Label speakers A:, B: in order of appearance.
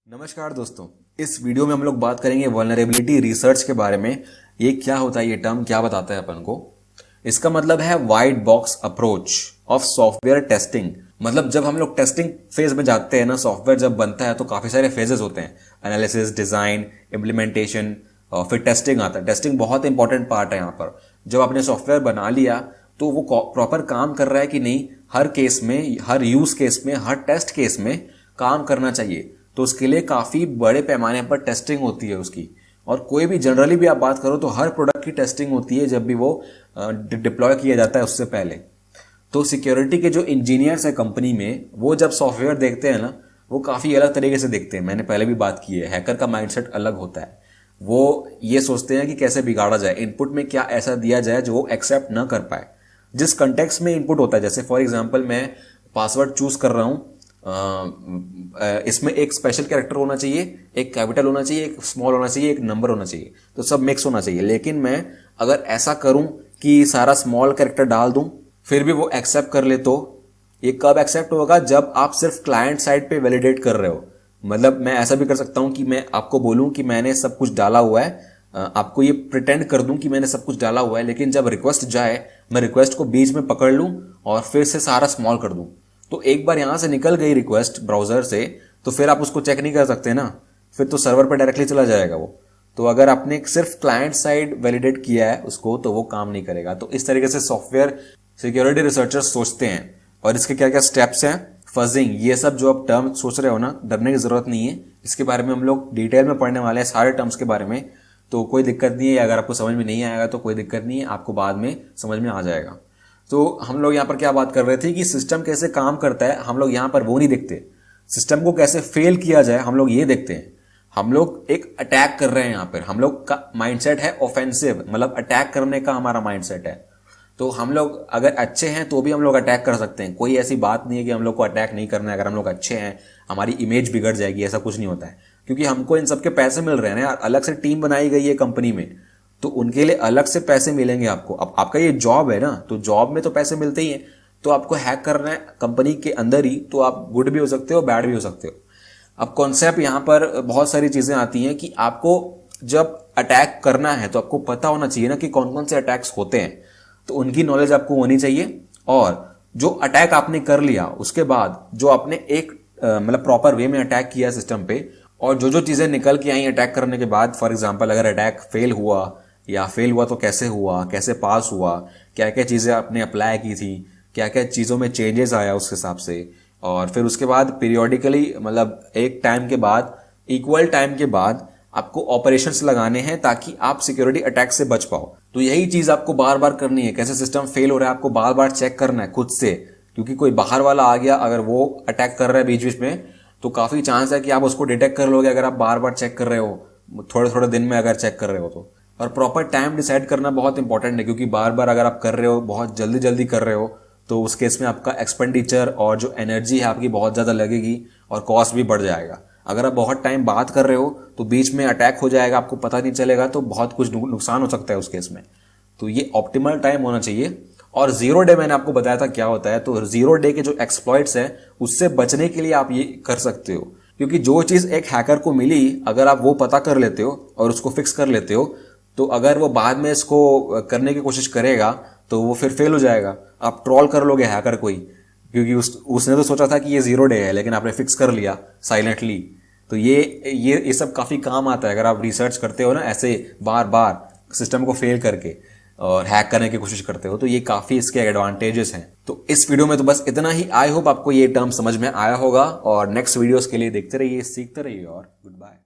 A: नमस्कार दोस्तों, इस वीडियो में हम लोग बात करेंगे वल्नरेबिलिटी रिसर्च के बारे में। ये क्या होता है, ये टर्म क्या बताता है अपन को। इसका मतलब है white box approach of software testing. मतलब जब हम लोग टेस्टिंग फेज में जाते हैं ना, सॉफ्टवेयर जब बनता है तो काफी सारे फेजेस होते हैं, एनालिसिस, डिजाइन, इम्प्लीमेंटेशन और फिर टेस्टिंग आता है। टेस्टिंग बहुत इंपॉर्टेंट पार्ट है यहाँ पर। जब आपने सॉफ्टवेयर बना लिया तो वो प्रॉपर काम कर रहा है कि नहीं, हर केस में, हर यूज केस में, हर टेस्ट केस में काम करना चाहिए। तो उसके लिए काफी बड़े पैमाने पर टेस्टिंग होती है उसकी। और कोई भी जनरली भी आप बात करो तो हर प्रोडक्ट की टेस्टिंग होती है जब भी वो डिप्लॉय किया जाता है उससे पहले। तो सिक्योरिटी के जो इंजीनियर्स हैं कंपनी में, वो जब सॉफ्टवेयर देखते हैं ना, वो काफी अलग तरीके से देखते हैं। मैंने पहले भी बात की है, हैकर का माइंडसेट अलग होता है। वो ये सोचते हैं कि कैसे बिगाड़ा जाए, इनपुट में क्या ऐसा दिया जाए जो वो एक्सेप्ट ना कर पाए। जिस कंटेक्स्ट में इनपुट होता है, जैसे फॉर एग्जाम्पल मैं पासवर्ड चूज कर रहा हूं, इसमें एक स्पेशल कैरेक्टर होना चाहिए, एक कैपिटल होना चाहिए, एक स्मॉल होना चाहिए, एक नंबर होना चाहिए, तो सब मिक्स होना चाहिए। लेकिन मैं अगर ऐसा करूं कि सारा स्मॉल कैरेक्टर डाल दूं फिर भी वो एक्सेप्ट कर ले, तो ये कब एक्सेप्ट होगा? जब आप सिर्फ क्लाइंट साइड पे वैलिडेट कर रहे हो। मतलब मैं ऐसा भी कर सकता हूं कि मैं आपको बोलूं कि मैंने सब कुछ डाला हुआ है, आपको ये प्रिटेंड कर दूं कि मैंने सब कुछ डाला हुआ है, लेकिन जब रिक्वेस्ट जाए मैं रिक्वेस्ट को बीच में पकड़ लूं और फिर से सारा स्मॉल कर दूं। तो एक बार यहां से निकल गई रिक्वेस्ट ब्राउजर से तो फिर आप उसको चेक नहीं कर सकते ना, फिर तो सर्वर पर डायरेक्टली चला जाएगा वो। तो अगर आपने सिर्फ क्लाइंट साइड वैलिडेट किया है उसको तो वो काम नहीं करेगा। तो इस तरीके से सॉफ्टवेयर सिक्योरिटी रिसर्चर्स सोचते हैं। और इसके क्या क्या स्टेप्स हैं, फजिंग, ये सब जो आप टर्म सोच रहे हो ना, डरने की जरूरत नहीं है। इसके बारे में हम लोग डिटेल में पढ़ने वाले हैं, सारे टर्म्स के बारे में। तो कोई दिक्कत नहीं है, अगर आपको समझ में नहीं आएगा तो कोई दिक्कत नहीं है, आपको बाद में समझ में आ जाएगा। तो हम लोग यहाँ पर क्या बात कर रहे थे कि सिस्टम कैसे काम करता है, हम लोग यहाँ पर वो नहीं देखते। सिस्टम को कैसे फेल किया जाए हम लोग ये देखते हैं। हम लोग एक अटैक कर रहे हैं यहाँ पर, हम लोग का माइंडसेट है ऑफेंसिव, मतलब अटैक करने का हमारा माइंडसेट है। तो हम लोग अगर अच्छे हैं तो भी हम लोग अटैक कर सकते हैं। कोई ऐसी बात नहीं है कि हम लोग को अटैक नहीं करना है। अगर हम लोग अच्छे हैं हमारी इमेज बिगड़ जाएगी, ऐसा कुछ नहीं होता है। क्योंकि हमको इन सबके पैसे मिल रहे हैं ना, अलग से टीम बनाई गई है कंपनी में, तो उनके लिए अलग से पैसे मिलेंगे आपको। अब आपका ये जॉब है ना, तो जॉब में तो पैसे मिलते ही हैं। तो आपको हैक करना है कंपनी के अंदर ही, तो आप गुड भी हो सकते हो, बैड भी हो सकते हो। अब कॉन्सेप्ट यहाँ पर बहुत सारी चीजें आती हैं कि आपको जब अटैक करना है तो आपको पता होना चाहिए ना कि कौन कौन से अटैक्स होते हैं, तो उनकी नॉलेज आपको होनी चाहिए। और जो अटैक आपने कर लिया उसके बाद जो आपने एक मतलब प्रॉपर वे में अटैक किया सिस्टम पे, और जो जो चीजें निकल के आई अटैक करने के बाद, फॉर एग्जांपल अगर अटैक फेल हुआ या फेल हुआ तो कैसे हुआ, कैसे पास हुआ, क्या क्या चीजें आपने अप्लाई की थी, क्या क्या चीजों में चेंजेस आया उस हिसाब से। और फिर उसके बाद पीरियोडिकली, मतलब एक टाइम के बाद, इक्वल टाइम के बाद आपको ऑपरेशंस लगाने हैं ताकि आप सिक्योरिटी अटैक से बच पाओ। तो यही चीज आपको बार बार करनी है। कैसे सिस्टम फेल हो रहा है आपको बार बार चेक करना है खुद से, क्योंकि कोई बाहर वाला आ गया, अगर वो अटैक कर रहा है बीच बीच में, तो काफी चांस है कि आप उसको डिटेक्ट कर लोगे अगर आप बार बार चेक कर रहे हो, थोड़े थोड़े दिन में अगर चेक कर रहे हो तो। और प्रॉपर टाइम डिसाइड करना बहुत इंपॉर्टेंट है, क्योंकि बार बार अगर आप कर रहे हो, बहुत जल्दी जल्दी कर रहे हो, तो उस केस में आपका एक्सपेंडिचर और जो एनर्जी है आपकी बहुत ज्यादा लगेगी और कॉस्ट भी बढ़ जाएगा। अगर आप बहुत टाइम बात कर रहे हो तो बीच में अटैक हो जाएगा, आपको पता नहीं चलेगा, तो बहुत कुछ नुकसान हो सकता है उस केस में। तो ये ऑप्टिमल टाइम होना चाहिए। और जीरो डे मैंने आपको बताया था क्या होता है। तो जीरो डे के जो एक्सप्लॉइट्स हैं उससे बचने के लिए आप ये कर सकते हो, क्योंकि जो चीज एक हैकर को मिली, अगर आप वो पता कर लेते हो और उसको फिक्स कर लेते हो, तो अगर वो बाद में इसको करने की कोशिश करेगा तो वो फिर फेल हो जाएगा। आप ट्रोल कर लोगे हैकर को ही, क्योंकि उसने तो सोचा था कि ये जीरो डे है, लेकिन आपने फिक्स कर लिया साइलेंटली। तो ये सब काफी काम आता है अगर आप रिसर्च करते हो ना, ऐसे बार बार सिस्टम को फेल करके और हैक करने की कोशिश करते हो, तो ये काफी इसके एडवांटेजेस हैं। तो इस वीडियो में तो बस इतना ही। आई होप आपको ये टर्म समझ में आया होगा, और नेक्स्ट वीडियोस के लिए देखते रहिए, सीखते रहिए, और गुड बाय।